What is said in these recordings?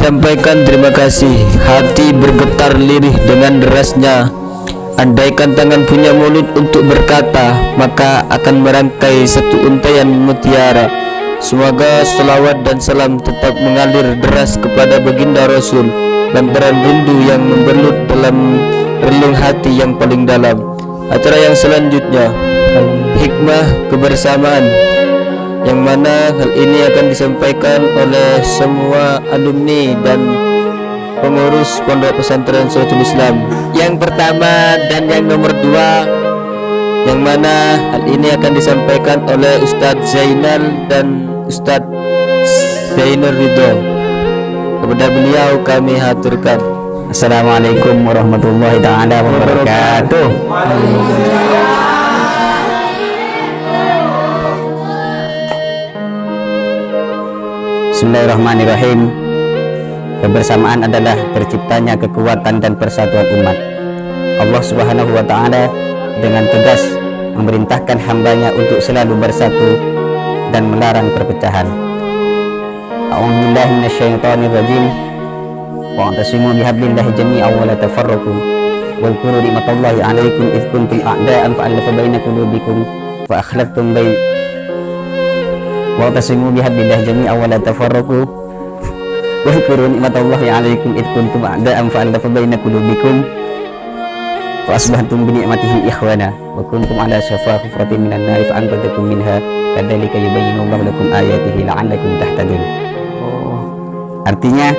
disampaikan terima kasih. Hati bergetar lirih dengan derasnya. Andaikan tangan punya mulut untuk berkata, maka akan merangkai satu untaian mutiara. Semoga selawat dan salam tetap mengalir deras kepada baginda Rasul, lantaran rindu yang membelut dalam relung hati yang paling dalam. Acara yang selanjutnya, hikmah kebersamaan, yang mana hal ini akan disampaikan oleh semua alumni dan pengurus Pondok Pesantren Suratul Islam. Yang pertama dan yang nomor 2, yang mana hal ini akan disampaikan oleh Ustadz Zainal dan Ustadz Zainur Ridho. Kepada beliau kami haturkan. Assalamualaikum warahmatullahi ta'ala wabarakatuh. Bismillahirrahmanirrahim. Kebersamaan adalah terciptanya kekuatan dan persatuan umat. Allah Subhanahu wa ta'ala dengan tegas memerintahkan hambanya untuk selalu bersatu dan melarang perpecahan. A'udzubillahi minasyaitonirrajim. Wa'tasimu bihablillahi jami'an wa la tafarraqu. Wadhkuru ni'matallahi 'alaikum idh kuntum a'da'an fa'alafa baina qulubikum fa akhlaftum bain. Wa'tasimu bihablillahi jami'an wa la tafarraqu. Wadhkuru ni'matallahi 'alaikum idh kuntum a'da'an fa'alafa baina qulubikum fa asbahtum bi ni'matihi ikhwana wa kuntum 'ala shafa hufratin minan nar fa anqadhakum minha kadzalika yubayyinu Allahu lakum ayatihi la'allakum tahtadun. Artinya,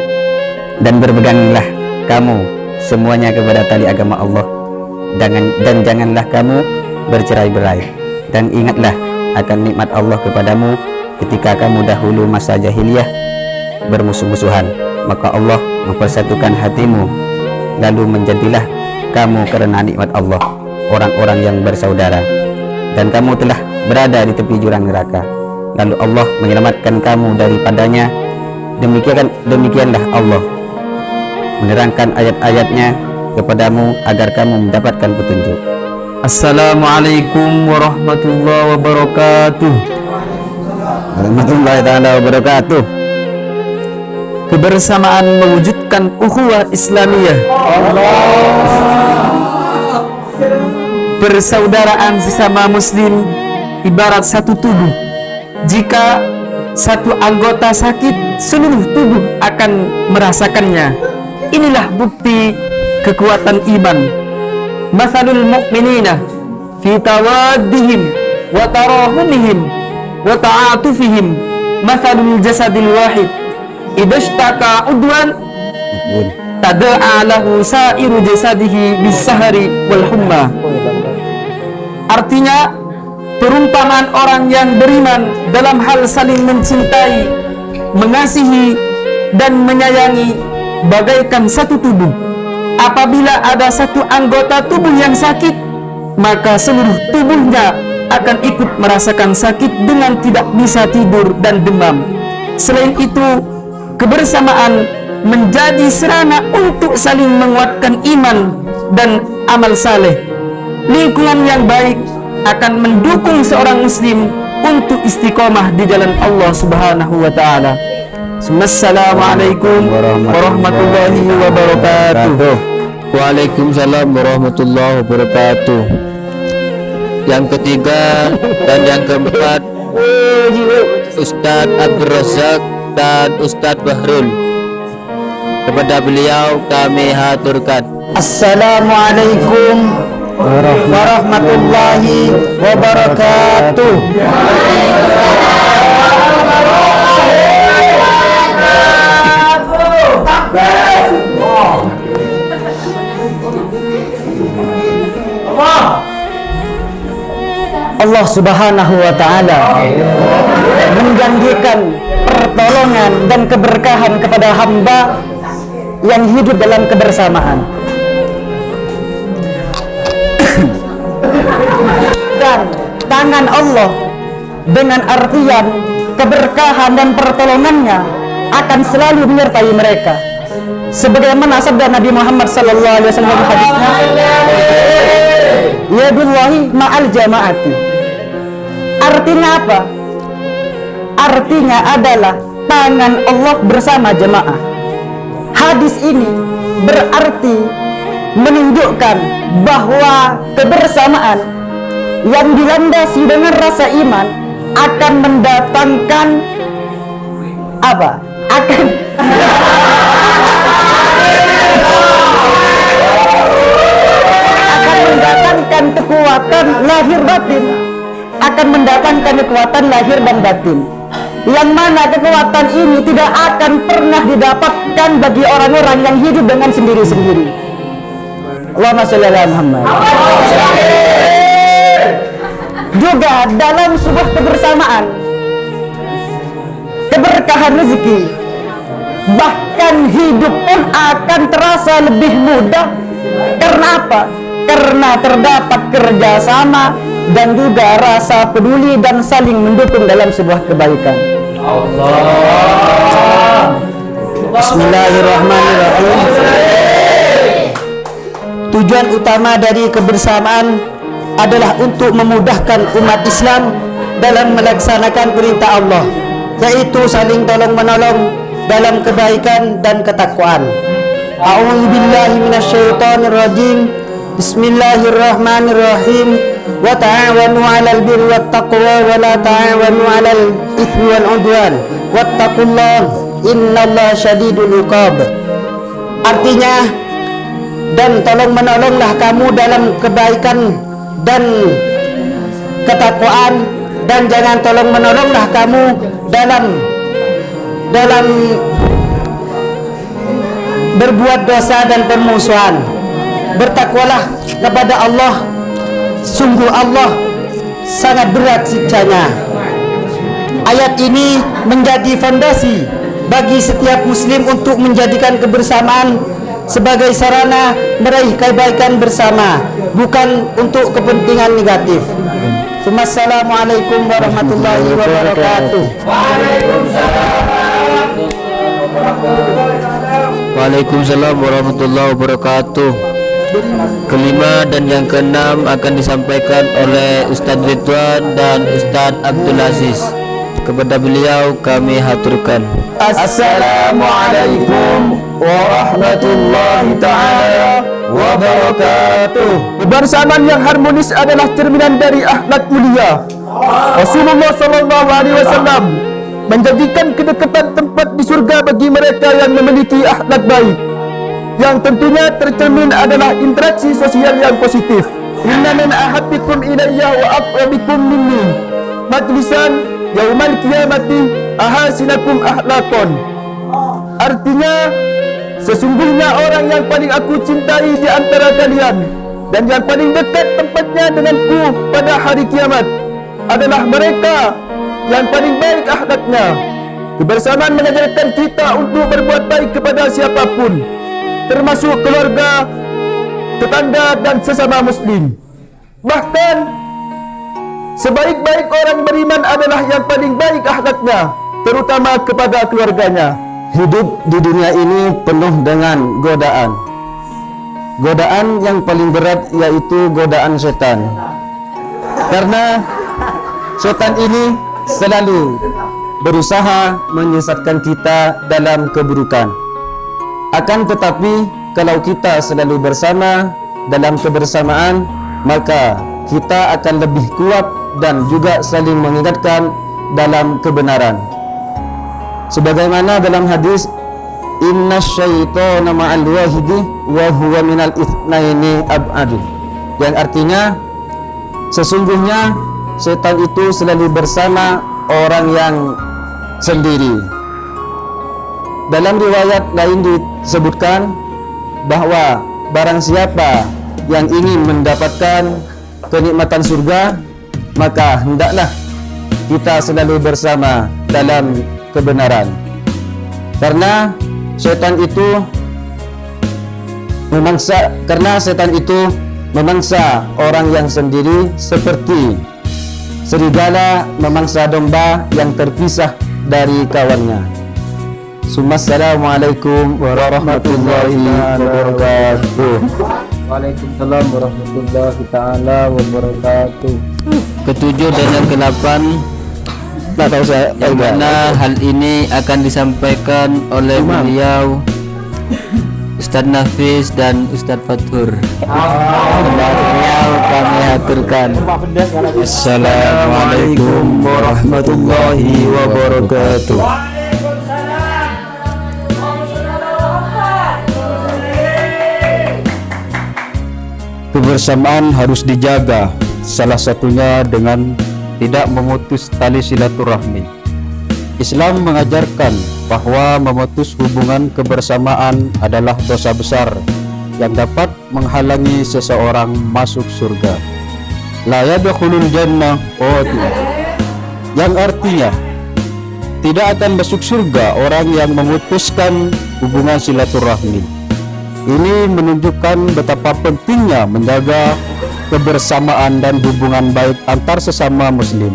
dan berpeganglah kamu semuanya kepada tali agama Allah, dan janganlah kamu bercerai-berai, dan ingatlah akan nikmat Allah kepadamu ketika kamu dahulu masa jahiliyah bermusuh-musuhan, maka Allah mempersatukan hatimu, lalu menjadilah kamu karena nikmat Allah orang-orang yang bersaudara, dan kamu telah berada di tepi jurang neraka, lalu Allah menyelamatkan kamu daripadanya. Demikianlah Allah menerangkan ayat-ayatnya kepadamu agar kamu mendapatkan petunjuk. Assalamualaikum warahmatullahi wabarakatuh. Warahmatullahi ta'ala wabarakatuh. Kebersamaan mewujudkan ukhuwah Islamiyah. Persaudaraan sesama muslim ibarat satu tubuh. Jika satu anggota sakit, seluruh tubuh akan merasakannya. Inilah bukti kekuatan iman. Mathalul mu'minina fi tawaddihim wa tarahumihim wa ta'atufihim mathalul jasadil wahid idashtaka udwan tada'a lahu sa'iru jasadihi bis-sahari wal humma. Artinya, perumpamaan orang yang beriman dalam hal saling mencintai, mengasihi, dan menyayangi bagaikan satu tubuh. Apabila ada satu anggota tubuh yang sakit, maka seluruh tubuhnya akan ikut merasakan sakit dengan tidak bisa tidur dan demam. Selain itu, kebersamaan menjadi sarana untuk saling menguatkan iman dan amal saleh. Lingkungan yang baik akan mendukung seorang muslim untuk istiqomah di jalan Allah Subhanahu wa ta'ala. Assalamualaikum warahmatullahi wabarakatuh. Waalaikumsalam warahmatullahi wabarakatuh. Yang ketiga dan yang keempat, Ustadz Abdul Razak dan Ustadz Bahrul. Kepada beliau kami haturkan. Assalamualaikum warahmatullahi wabarakatuh. Allah Subhanahu wa ta'ala menjanjikan pertolongan dan keberkahan kepada hamba yang hidup dalam kebersamaan. Dan tangan Allah dengan artian keberkahan dan pertolongannya akan selalu menyertai mereka, sebagaimana sabda Nabi Muhammad sallallahu alaihi wasallam hadisnya, yadullahi ma'al jama'ati. Artinya apa? Artinya adalah tangan Allah bersama jemaah. hadis ini berarti menunjukkan bahwa kebersamaan yang dilandasi dengan rasa iman akan mendatangkan apa? Akan mendatangkan kekuatan lahir batin, akan mendatangkan kekuatan lahir dan batin, yang mana kekuatan ini tidak akan pernah didapatkan bagi orang-orang yang hidup dengan sendiri-sendiri. Allahumma sholli ala Muhammad. Juga dalam sebuah kebersamaan, keberkahan rezeki, bahkan hidup pun akan terasa lebih mudah. Karena apa? Karena terdapat kerjasama dan juga rasa peduli dan saling mendukung dalam sebuah kebaikan. Bismillahirrahmanirrahim. Tujuan utama dari kebersamaan adalah untuk memudahkan umat Islam dalam melaksanakan perintah Allah, yaitu saling tolong menolong dalam kebaikan dan ketakwaan. A'udzu billahi minasyaitonir rajim. Bismillahirrahmanirrahim. Wa ta'awanu 'alal birri wat taqwa wa la ta'awanu 'alal itsmi wal 'udwan. Wattaqullaha innallaha syadidul 'iqab. Artinya, dan tolong menolonglah kamu dalam kebaikan dan ketakwaan, dan jangan tolong menolonglah kamu dalam berbuat dosa dan permusuhan. Bertakwalah kepada Allah, sungguh Allah sangat berat siksanya. Ayat ini menjadi fondasi bagi setiap muslim untuk menjadikan kebersamaan sebagai sarana meraih kebaikan bersama, bukan untuk kepentingan negatif. Assalamualaikum warahmatullahi wabarakatuh. Waalaikumsalam warahmatullahi wabarakatuh. Kelima dan yang keenam akan disampaikan oleh Ustadz Ridwan dan Ustadz Abdul Aziz. Kepada beliau kami haturkan. Assalamualaikum warahmatullahi ta'ala wabarakatuh. Kebersamaan yang harmonis adalah cerminan dari akhlak mulia. Rasulullah sallallahu alaihi wasallam menjadikan kedekatan tempat di surga bagi mereka yang memiliki akhlak baik, yang tentunya tercermin adalah interaksi sosial yang positif. Inna min ahabbikum ilayya wa aqrabikum minni majlisan yaumal qiyamati ahasinakum akhlaqan. Artinya, sesungguhnya orang yang paling aku cintai di antara kalian dan yang paling dekat tempatnya denganku pada hari kiamat adalah mereka yang paling baik akhlaknya. Kebersamaan mengajarkan kita untuk berbuat baik kepada siapapun, termasuk keluarga, tetangga dan sesama muslim. Bahkan sebaik-baik orang beriman adalah yang paling baik akhlaknya, terutama kepada keluarganya. Hidup di dunia ini penuh dengan godaan. Godaan yang paling berat yaitu godaan setan. Karena setan ini selalu berusaha menyesatkan kita dalam keburukan. Akan tetapi kalau kita selalu bersama dalam kebersamaan, maka kita akan lebih kuat dan juga saling mengingatkan dalam kebenaran. Sebagaimana dalam hadis, inna syaitana ma'al wahidi wa huwa minal itsnaini ab'adu, yang artinya sesungguhnya setan itu selalu bersama orang yang sendiri. Dalam riwayat lain disebutkan bahwa barang siapa yang ingin mendapatkan kenikmatan surga, maka hendaklah kita selalu bersama dalam kebenaran. Karena setan itu memangsa orang yang sendiri seperti serigala memangsa domba yang terpisah dari kawannya. Assalamualaikum warahmatullahi wabarakatuh. Waalaikumsalam warahmatullahi taala wabarakatuh. Ketujuh dan yang ke-8, yang mana hal ini akan disampaikan oleh beliau Ustadz Nafis dan Ustadz Fatur. Beliau kami haturkan. Assalamualaikum warahmatullahi wabarakatuh. Kebersamaan harus dijaga, salah satunya dengan tidak memutus tali silaturahmi. Islam mengajarkan bahwa memutus hubungan kebersamaan adalah dosa besar yang dapat menghalangi seseorang masuk surga. La yadkhulul jannah yang artinya tidak akan masuk surga orang yang memutuskan hubungan silaturahmi. Ini menunjukkan betapa pentingnya menjaga kebersamaan dan hubungan baik antar sesama muslim.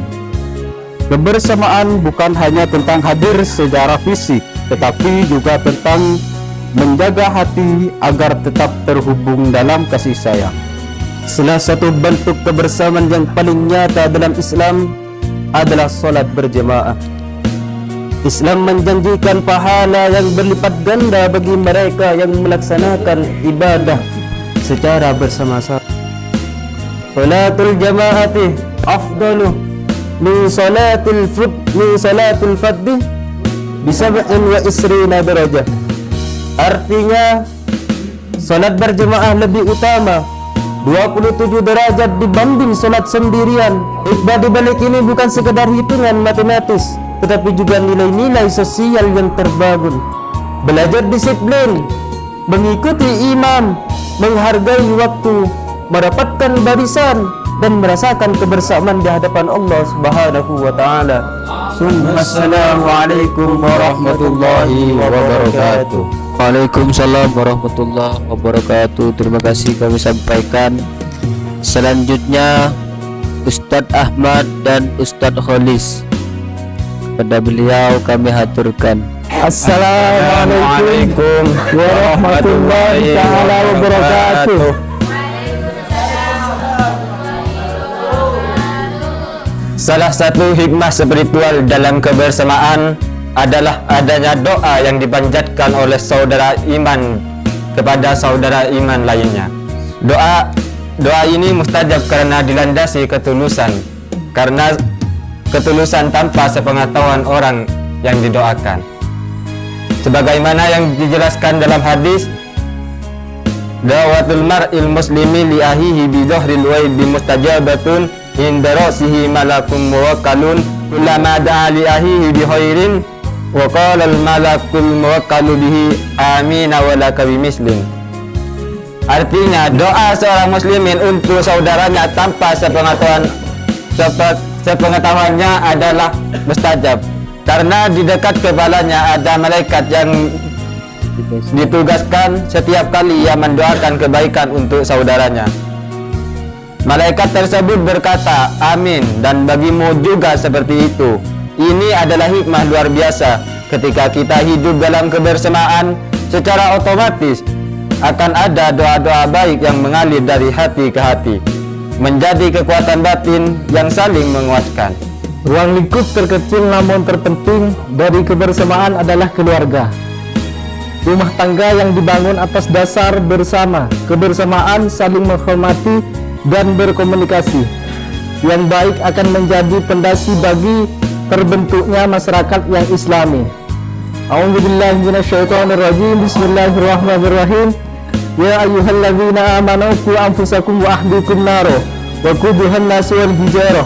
Kebersamaan bukan hanya tentang hadir secara fisik, tetapi juga tentang menjaga hati agar tetap terhubung dalam kasih sayang. Salah satu bentuk kebersamaan yang paling nyata dalam Islam adalah salat berjemaah. Islam menjanjikan pahala yang berlipat ganda bagi mereka yang melaksanakan ibadah secara bersama-sama. Salatul jamaati afdalu min salatil fadhi bi 27 derajah. Artinya salat berjemaah lebih utama 27 derajat dibanding salat sendirian. Hikmah di balik ini bukan sekedar hitungan matematis, tetapi juga nilai-nilai sosial yang terbangun. Belajar disiplin, mengikuti imam, menghargai waktu, merapatkan barisan, dan merasakan kebersamaan di hadapan Allah Subhanahu wa taala. Assalamualaikum warahmatullahi wabarakatuh. Waalaikumsalam warahmatullahi wabarakatuh. Terima kasih kami sampaikan. Selanjutnya Ustadz Ahmad dan Ustadz Kholis. Pada beliau kami haturkan. Assalamualaikum warahmatullahi taala wabarakatuh. Salah satu hikmah spiritual dalam kebersamaan adalah adanya doa yang dipanjatkan oleh saudara iman kepada saudara iman lainnya. Doa ini mustajab karena dilandasi ketulusan, karena ketulusan tanpa sepengetahuan orang yang didoakan. Sebagaimana yang dijelaskan dalam hadis, dawatul mar'il muslimi li ahihi bi dhahril waibi mustajabatun inda ra'sihi malakun muwakkalun kullama da'a li ahihi bi khairin wa qala al malakul muwakkalu bihi amin wa laka bimislim. Artinya doa seorang muslimin untuk saudaranya tanpa sepengetahuannya adalah mustajab, karena di dekat kepalanya ada malaikat yang ditugaskan setiap kali ia mendoakan kebaikan untuk saudaranya. Malaikat tersebut berkata, amin, dan bagimu juga seperti itu. Ini adalah hikmah luar biasa. Ketika kita hidup dalam kebersamaan, secara otomatis akan ada doa-doa baik yang mengalir dari hati ke hati, menjadi kekuatan batin yang saling menguatkan. Ruang lingkup terkecil namun terpenting dari kebersamaan adalah keluarga. Rumah tangga yang dibangun atas dasar bersama, kebersamaan, saling menghormati, dan berkomunikasi yang baik akan menjadi pondasi bagi terbentuknya masyarakat yang islami. A'udzubillahi minasyaitonirrajim. Bismillahirrahmanirrahim. Ya ayyuhalladzina amanu qu anfusakum wa ahlikum naro wa quduhan nasu wal hijarah.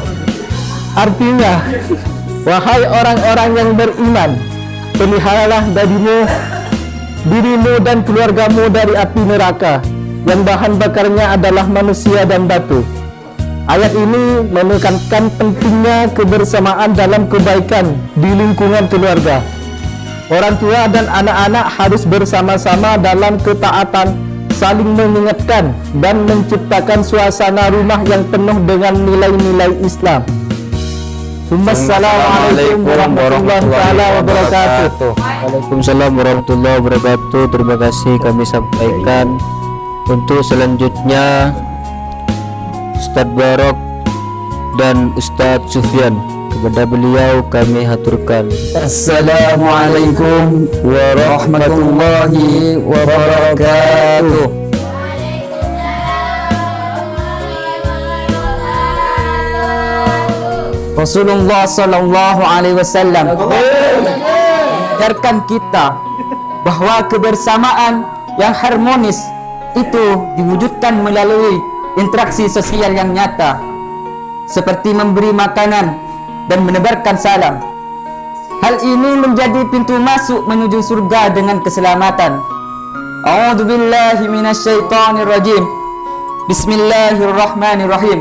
Artinya, wahai orang-orang yang beriman, peliharalah dirimu dan keluargamu dari api neraka yang bahan bakarnya adalah manusia dan batu. Ayat ini menekankan pentingnya kebersamaan dalam kebaikan di lingkungan keluarga. Orang tua dan anak-anak harus bersama-sama dalam ketaatan, saling mengingatkan, dan menciptakan suasana rumah yang penuh dengan nilai-nilai Islam. Assalamualaikum warahmatullahi wabarakatuh. Waalaikumsalam warahmatullahi wabarakatuh. Terima kasih kami sampaikan. Untuk selanjutnya Ustadz Barok dan Ustadz Sufyan, Kepada beliau kami haturkan Assalamualaikum warahmatullahi wabarakatuh. Rasulullah sallallahu alaihi wasallam ajarkan kita bahwa kebersamaan yang harmonis itu diwujudkan melalui interaksi sosial yang nyata, seperti memberi makanan dan menebarkan salam. Hal ini menjadi pintu masuk menuju surga dengan keselamatan. A'udzubillahi minasyaitonirrajim. Bismillahirrahmanirrahim.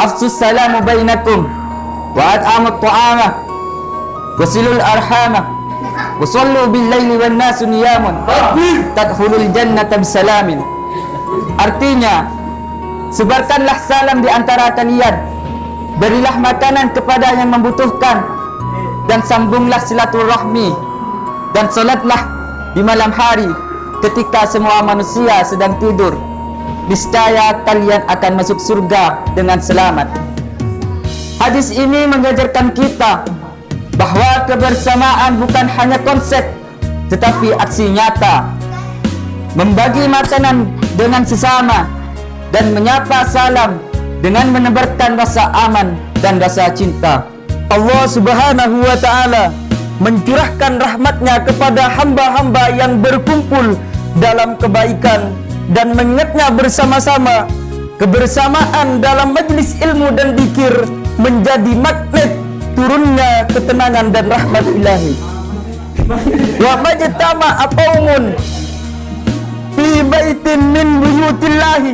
Afsus salamu bainakum wa at'amut ta'ama wasilul arhama wa sallu bil laili wan nasu niyamun tadkhulul jannata bisalamin. Artinya, sebarkanlah salam di antara kalian, berilah makanan kepada yang membutuhkan, dan sambunglah silaturahmi, dan salatlah di malam hari ketika semua manusia sedang tidur. Niscaya kalian akan masuk surga dengan selamat. Hadis ini mengajarkan kita bahwa kebersamaan bukan hanya konsep, tetapi aksi nyata. Membagi makanan dengan sesama dan menyapa salam dengan menebarkan rasa aman dan rasa cinta. Allah Subhanahu wa ta'ala mencurahkan rahmatnya kepada hamba-hamba yang berkumpul dalam kebaikan dan mengingatnya bersama-sama. Kebersamaan dalam majlis ilmu dan dzikir menjadi magnet turunnya ketenangan dan rahmat ilahi. Wa majtama'a qaumun fi baitin min buyutillahi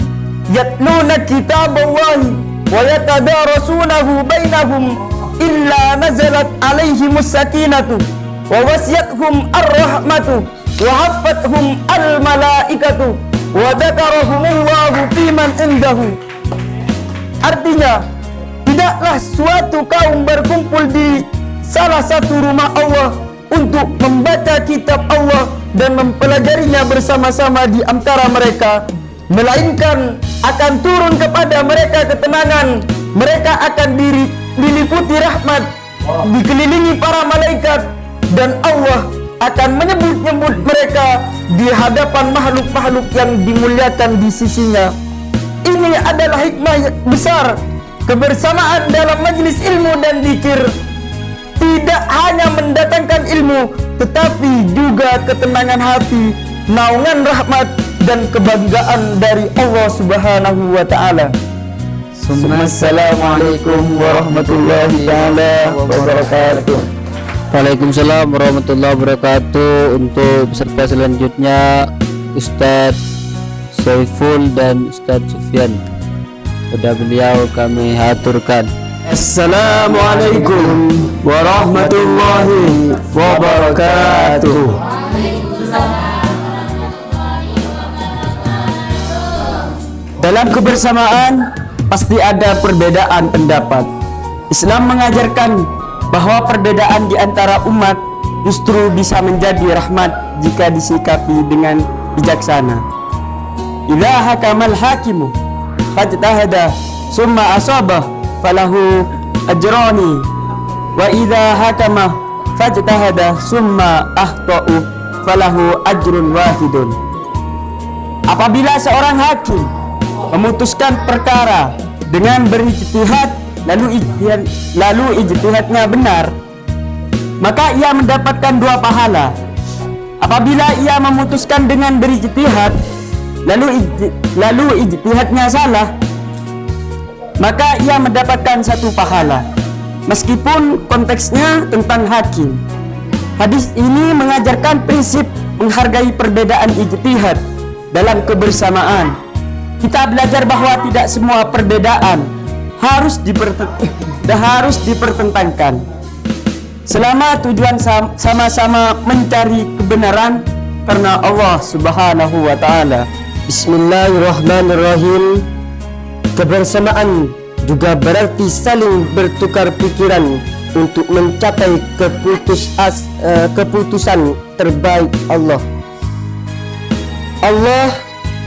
yatluna kitaballahi wa yatadarasunahu bainahum illa nazalat alaihimus sakinatu wa wasiyatuhum ar-rahmatu wa haffathum al-malaikatu wa dzakarahumullahu fiman indahu. Artinya, tidaklah suatu kaum berkumpul di salah satu rumah Allah untuk membaca kitab Allah dan mempelajarinya bersama-sama di antara mereka, melainkan akan turun kepada mereka ketenangan. Mereka akan diliputi rahmat, dikelilingi para malaikat, dan Allah akan menyebut-nyebut mereka di hadapan makhluk-makhluk yang dimuliakan di sisinya. Ini adalah hikmah besar kebersamaan dalam majlis ilmu dan dzikir. Tidak hanya mendatangkan ilmu, tetapi juga ketenangan hati, naungan rahmat, dan kebanggaan dari Allah Subhanahu wa ta'ala. Assalamualaikum warahmatullahi wabarakatuh. Waalaikumsalam warahmatullahi wabarakatuh. Untuk peserta selanjutnya Ustadz Saiful dan Ustadz Sufyan. Kepada beliau kami haturkan Assalamualaikum warahmatullahi wabarakatuh. Dalam kebersamaan pasti ada perbedaan pendapat. Islam mengajarkan bahwa perbedaan di antara umat justru bisa menjadi rahmat jika disikapi dengan bijaksana. Idza hakamal hakimu fajtahada summa asabah falahu ajrani wa idza hakama fajtahada summa ahtau falahu ajrun wahidun. Apabila seorang hakim memutuskan perkara dengan berijtihad lalu ijtihadnya benar, maka ia mendapatkan 2 pahala. Apabila ia memutuskan dengan berijtihad lalu ijtihadnya salah, maka ia mendapatkan 1 pahala, meskipun konteksnya tentang hakim. Hadis ini mengajarkan prinsip menghargai perbedaan ijtihad dalam kebersamaan. Kita belajar bahwa tidak semua perbedaan harus dipertentangkan selama tujuan sama-sama mencari kebenaran karena Allah Subhanahu wa ta'ala. Bismillahirrahmanirrahim. Kebersamaan juga berarti saling bertukar pikiran untuk mencapai keputusan terbaik Allah. Allah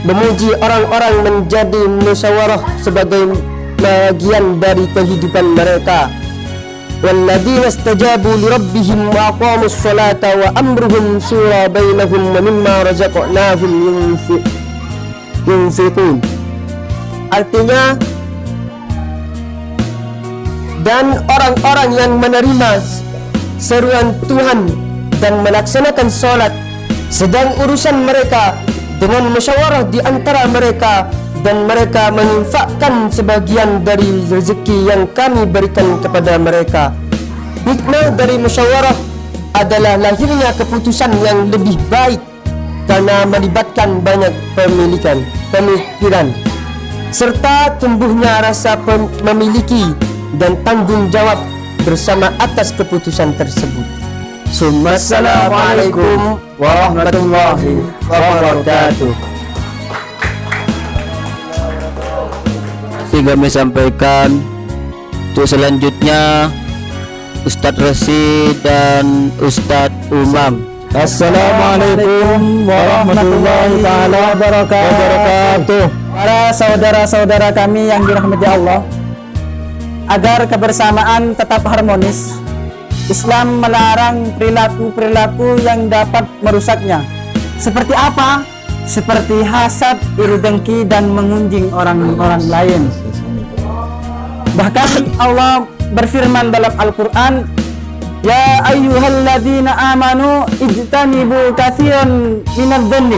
memuji orang-orang menjadi musyawarah sebagai bagian dari kehidupan mereka. والذين استجابوا لربهم وأقاموا الصلاة وأمرهم شورى بينهم ومما رزقناهم yunfiqun. Artinya, dan orang-orang yang menerima seruan Tuhan dan melaksanakan sholat, sedang urusan mereka dengan musyawarah di antara mereka, dan mereka menginfakkan sebagian dari rezeki yang kami berikan kepada mereka. Hikmah dari musyawarah adalah lahirnya keputusan yang lebih baik karena melibatkan banyak pemikiran serta tumbuhnya rasa memiliki dan tanggung jawab bersama atas keputusan tersebut. Assalamualaikum warahmatullahi wabarakatuh. Sehingga kami sampaikan untuk selanjutnya Ustadz Rashid dan Ustadz Umam. Assalamualaikum warahmatullahi taala wabarakatuh. Para saudara-saudara kami yang dirahmati Allah, agar kebersamaan tetap harmonis, Islam melarang perilaku-perilaku yang dapat merusaknya. Seperti apa? Seperti hasad, iri dengki, dan mengunjing orang-orang lain. Bahkan Allah berfirman dalam Al-Quran, Ya ayyuhalladzina amanu ijtanibu katsiran minadh-dhanni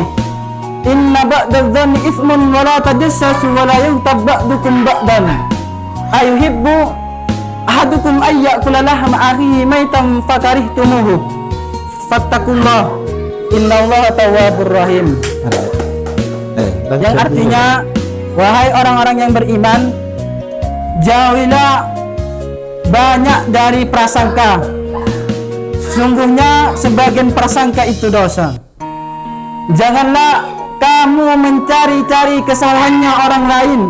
inna ba'dadh-dhanni ithmun wa la tajassasu wa la yaghtab ba'dukum ba'dan ayuhibbu ahadukum ay ya'kula lahma akhihi maitan fakarihtumuhu fattaqullah innallaha tawwabur rahim. Yang artinya, wahai orang-orang yang beriman, jauhilah banyak dari prasangka. Sesungguhnya sebagian prasangka itu dosa. Janganlah kamu mencari-cari kesalahannya orang lain,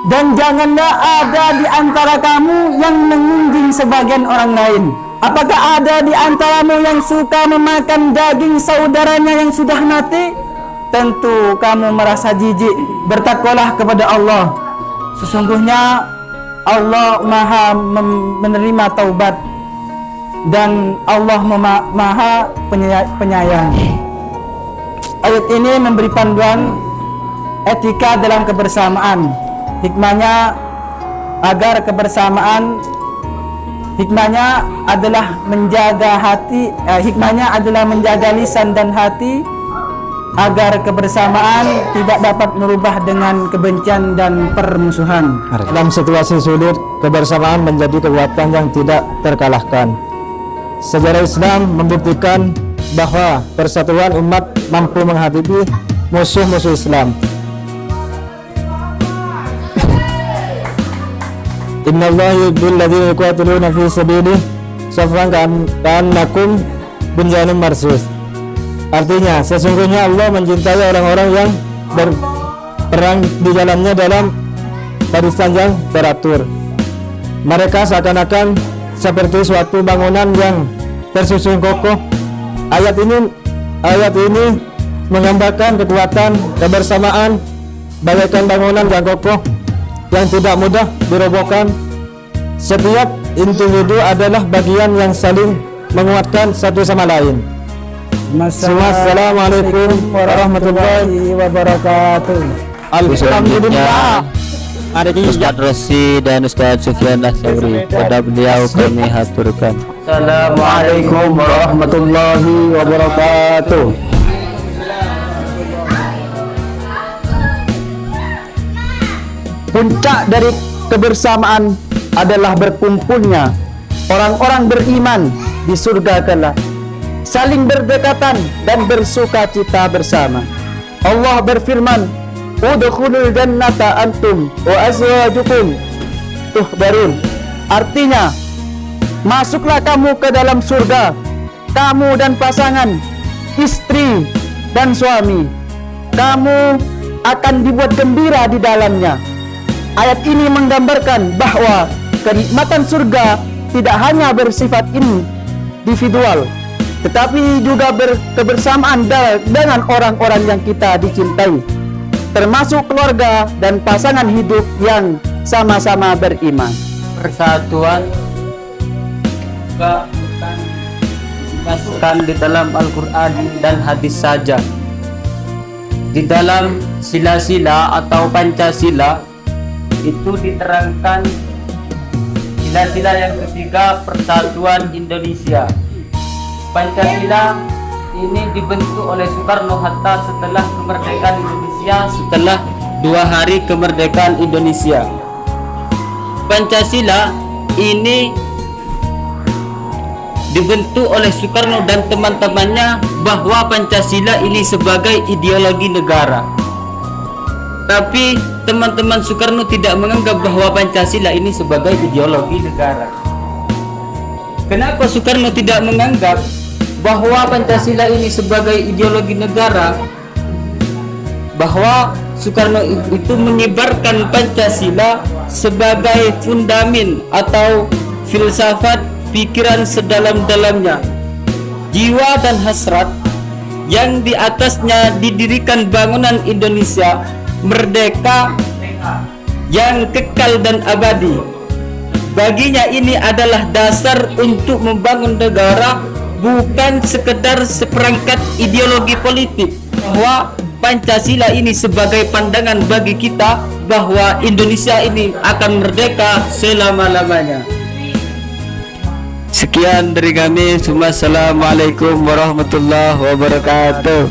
dan janganlah ada di antara kamu yang mengunjing sebagian orang lain. Apakah ada di antaramu yang suka memakan daging saudaranya yang sudah mati? Tentu kamu merasa jijik. Bertakwalah kepada Allah. Sesungguhnya Allah Maha menerima taubat, dan Allah Maha penyayang. Ayat ini memberi panduan etika dalam kebersamaan. Hikmahnya agar kebersamaan, hikmahnya adalah menjaga hati, hikmahnya adalah menjaga lisan dan hati agar kebersamaan tidak dapat merubah dengan kebencian dan permusuhan. Dalam situasi sulit, kebersamaan menjadi kekuatan yang tidak terkalahkan. Sejarah Islam membuktikan bahwa persatuan umat mampu menghadapi musuh-musuh Islam. Innallaha yuhibbul ladzina yuqatiluna fi sabilihi saffan ka'annakum bunyanun marsus. Artinya, sesungguhnya Allah mencintai orang-orang yang berperang di jalannya dalam barisan yang teratur. Mereka seakan-akan seperti suatu bangunan yang tersusun kokoh. Ayat ini menggambarkan kekuatan kebersamaan bagaikan bangunan yang kokoh yang tidak mudah dirobohkan. Setiap individu adalah bagian yang saling menguatkan satu sama lain. Assalamualaikum warahmatullahi wabarakatuh. Alhamdulillah. Ustadz Rashid dan Ustadz Sufyan As-Sauri, pada beliau kami haturkan. Assalamualaikum warahmatullahi wabarakatuh. Puncak dari kebersamaan adalah berkumpulnya orang-orang beriman di surga kelak, saling berdekatan dan bersukacita bersama. Allah berfirman, Udkhulul jannata antum wa azwajukum tuhbarun. Artinya, masuklah kamu ke dalam surga, kamu dan pasangan, istri dan suami. Kamu akan dibuat gembira di dalamnya. Ayat ini menggambarkan bahwa kenikmatan surga tidak hanya bersifat individual, tetapi juga berkebersamaan dengan orang-orang yang kita dicintai, termasuk keluarga dan pasangan hidup yang sama-sama beriman. Persatuan juga bukan dimasukkan di dalam Al-Quran dan hadis saja. Di dalam sila-sila atau Pancasila itu diterangkan sila-sila yang ketiga, Persatuan Indonesia. Pancasila ini dibentuk oleh Soekarno-Hatta setelah kemerdekaan Indonesia, setelah 2 hari kemerdekaan Indonesia. Pancasila ini dibentuk oleh Soekarno dan teman-temannya bahwa Pancasila ini sebagai ideologi negara. Tapi teman-teman Soekarno tidak menganggap bahwa Pancasila ini sebagai ideologi negara. Kenapa Soekarno tidak menganggap bahwa Pancasila ini sebagai ideologi negara? Bahwa Soekarno itu menyebarkan Pancasila sebagai fundamen atau filsafat pikiran sedalam-dalamnya, jiwa dan hasrat yang di atasnya didirikan bangunan Indonesia merdeka yang kekal dan abadi. Baginya ini adalah dasar untuk membangun negara, bukan sekedar seperangkat ideologi politik. Bahwa Pancasila ini sebagai pandangan bagi kita bahwa Indonesia ini akan merdeka selama-lamanya. Sekian dari kami. Assalamualaikum warahmatullahi wabarakatuh.